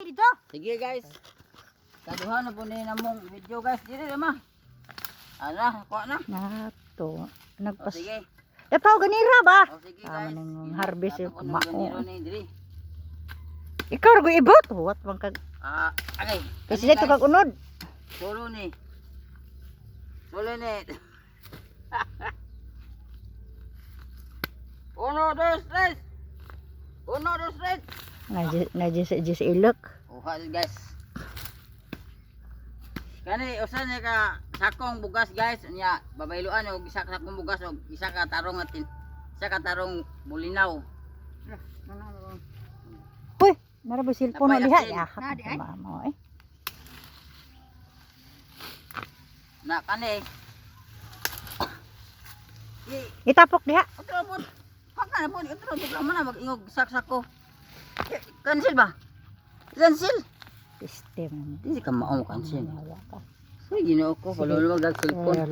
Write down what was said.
dito. Sige guys. Kaduha na po na mong video guys. Dili ma. Ana, kuha na. Nato. O Nagpas. sige. Dapaw ganira ba? O sige Tama guys. nang harvest yung kumao. Dili. Ikaw ra go ibot. What man kag Okay. kasi dito kag unod. Solo ni. Solo ni. Uno, dos, tres. Uno, dos, tres. Nadya sa ilok. Uha guys. Kani usa ni ka sakong bugas guys nya babayluan og isa ka sakong bugas og isa ka tarong bulinaw. Hoy, nara ba cellphone Napay diha? asin. Ya, Nadi, ay. mama eh. Na kani. Itapok diha. Otro po. Haka na po otro po man mag-ingog sak-sako. Cancel ba? Cancel. System. Di ka mao cancel. Mawa ka. Sige Ginoo ko, paluluwag ang cellphone. Eh,